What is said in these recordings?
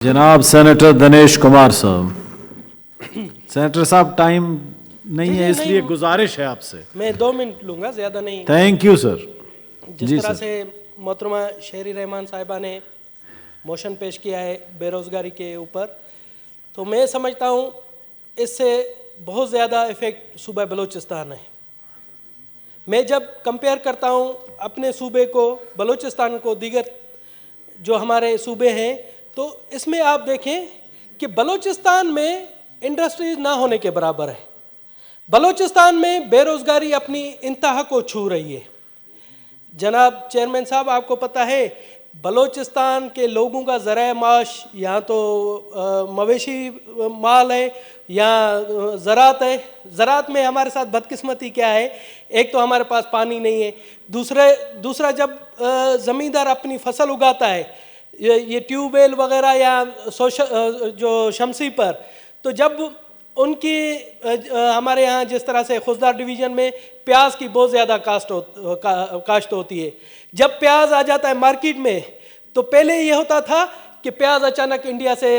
जनाब सेनेटर दिनेश कुमार साहब। सेनेटर साहब टाइम नहीं है इसलिए गुजारिश है आपसे। मैं 2 मिनट लूँगा, ज़्यादा नहीं। Thank you sir. जिस तरह से मोहतरमा शेरी रहमान साहिबा ने मोशन पेश किया है बेरोज़गारी के ऊपर, तो मैं समझता हूँ इससे बहुत ज़्यादा इफ़ेक्ट सूबा बलूचिस्तान है। मैं जब कंपेयर करता हूँ अपने सूबे को, बलूचिस्तान को दीगर जो हमारे सूबे हैं, तो इसमें आप देखें कि बलूचिस्तान में इंडस्ट्रीज ना होने के बराबर है। बलूचिस्तान में बेरोज़गारी अपनी इंतहा को छू रही है। जनाब चेयरमैन साहब, आपको पता है बलूचिस्तान के लोगों का ज़राए माश यहाँ तो मवेशी माल है या ज़रात है। ज़रात में हमारे साथ बदकिस्मती क्या है, एक तो हमारे पास पानी नहीं है, दूसरा जब ज़मींदार अपनी फसल उगाता है ये ट्यूबवेल वगैरह या जो शमसी पर, तो जब उनकी हमारे यहाँ जिस तरह से खुशदार डिवीज़न में प्याज की बहुत ज़्यादा काश्त होती है, जब प्याज आ जाता है मार्केट में, तो पहले ये होता था कि प्याज अचानक इंडिया से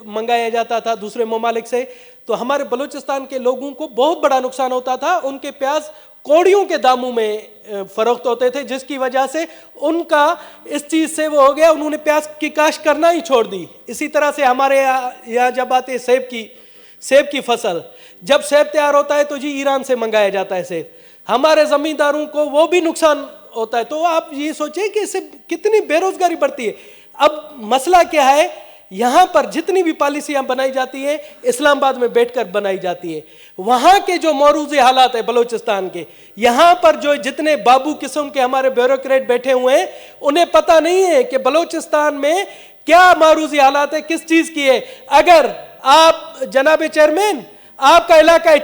मंगाया जाता था दूसरे ममालिक से, तो हमारे बलूचिस्तान के लोगों को बहुत बड़ा नुकसान होता था। उनके प्याज कौड़ियों के दामों में फ़रोख्त होते थे, जिसकी वजह से उनका इस चीज़ से वो हो गया, उन्होंने प्याज की काश्त करना ही छोड़ दी। इसी तरह से हमारे यहाँ जब आते हैं सेब की फसल, जब सेब तैयार होता है तो जी ईरान से मंगाया जाता है सेब, हमारे ज़मींदारों को वो भी नुकसान होता है। तो आप ये सोचें कि इससे कितनी बेरोज़गारी बढ़ती है। अब मसला क्या है, यहाँ पर जितनी भी पॉलिसियाँ बनाई जाती हैं इस्लामाबाद में बैठकर बनाई जाती है। वहाँ के जो मौरूज़ी हालात है बलूचिस्तान के, यहाँ पर जो जितने बाबू किस्म के हमारे ब्यूरोक्रेट बैठे हुए हैं, उन्हें पता नहीं है कि बलूचिस्तान में क्या मौरूज़ी हालात है, किस चीज़ की है। अगर आप जनाब चेयरमैन, आपका इलाका है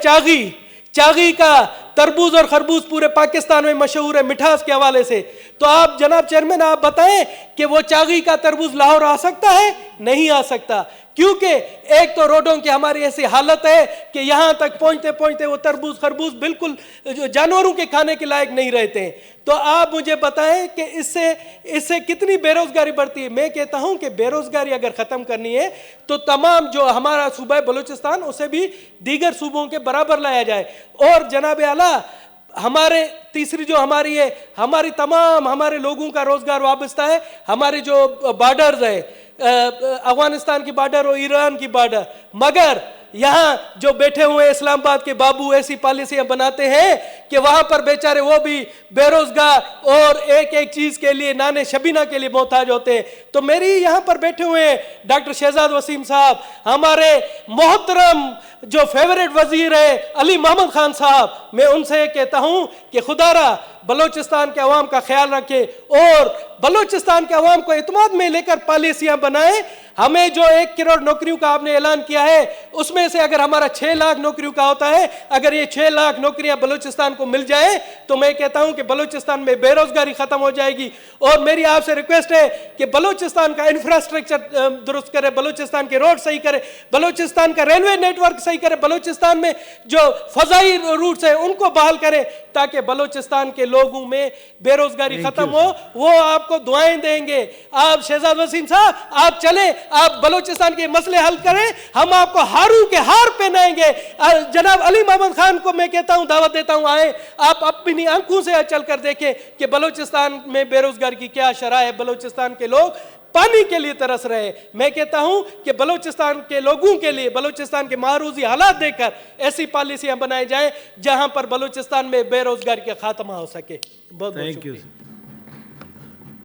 चागी का तरबूज और खरबूज पूरे पाकिस्तान में मशहूर है मिठास के हवाले से, तो आप जनाब चेयरमैन आप बताएं कि वो चागी का तरबूज लाहौर आ सकता है? नहीं आ सकता, क्योंकि एक तो रोडों की हमारी ऐसी हालत है कि यहाँ तक पहुँचते पहुँचते वो तरबूज खरबूज बिल्कुल जानवरों के खाने के लायक नहीं रहते हैं। तो आप मुझे बताएं कि इससे कितनी बेरोज़गारी बढ़ती है। मैं कहता हूँ कि बेरोज़गारी अगर ख़त्म करनी है तो तमाम जो हमारा सूबा है बलूचिस्तान, उसे भी दीगर सूबों के बराबर लाया जाए। और जनाब आला, हमारे तीसरी जो हमारी है, हमारे लोगों का रोज़गार वाबस्ता है हमारे जो बॉर्डर्स है, अफगानिस्तान की बॉर्डर और ईरान की बॉर्डर, मगर यहाँ जो बैठे हुए इस्लामाबाद के बाबू ऐसी पॉलिसियाँ बनाते हैं कि वहाँ पर बेचारे वो भी बेरोज़गार और एक एक चीज़ के लिए नाने शबीना के लिए मोहताज होते हैं। तो मेरी यहाँ पर बैठे हुए डॉक्टर शहजाद वसीम साहब, हमारे मोहतरम जो फेवरेट वजीर है अली मोहम्मद खान साहब, मैं उनसे कहता हूँ कि खुदारा बलूचिस्तान के अवाम का ख्याल रखे और बलूचिस्तान के अवाम को इत्मीनान में लेकर पॉलिसियाँ बनाएं। हमें जो 1 करोड़ नौकरियों का आपने ऐलान किया है, उसमें से अगर हमारा 6 लाख नौकरियों का होता है, अगर ये 6 लाख नौकरियां बलूचिस्तान को मिल जाए, तो मैं कहता हूं कि बलूचिस्तान में बेरोजगारी खत्म हो जाएगी। और मेरी आपसे रिक्वेस्ट है कि बलूचिस्तान का इंफ्रास्ट्रक्चर दुरुस्त करे, बलूचिस्तान के रोड सही करे, बलूचिस्तान का रेलवे नेटवर्क सही करे, बलूचिस्तान में जो फजाई रूट्स है उनको बहाल करे, ताकि बलूचिस्तान के लोगों में बेरोजगारी खत्म हो। वो आपको दुआएं देंगे। आप शहजाद वसीम साहब, आप चले, आप बलूचिस्तान के मसले हल करें, हम आपको हारू के हार पहनाएंगे। जनाब अली मोहम्मद खान को मैं कहता हूं, दावत देता हूं, आए आप अपनी आंखों से चल कर देखें कि बलूचिस्तान में बेरोजगारी की क्या शरह है। बलूचिस्तान के लोग पानी के लिए तरस रहे। मैं कहता हूं कि बलूचिस्तान के लोगों के लिए बलूचिस्तान के मारूजी हालात देखकर ऐसी पॉलिसियां बनाई जाएं जहां पर बलूचिस्तान में बेरोजगारी का खात्मा हो सके। बहुत बहुत शुक्रिया।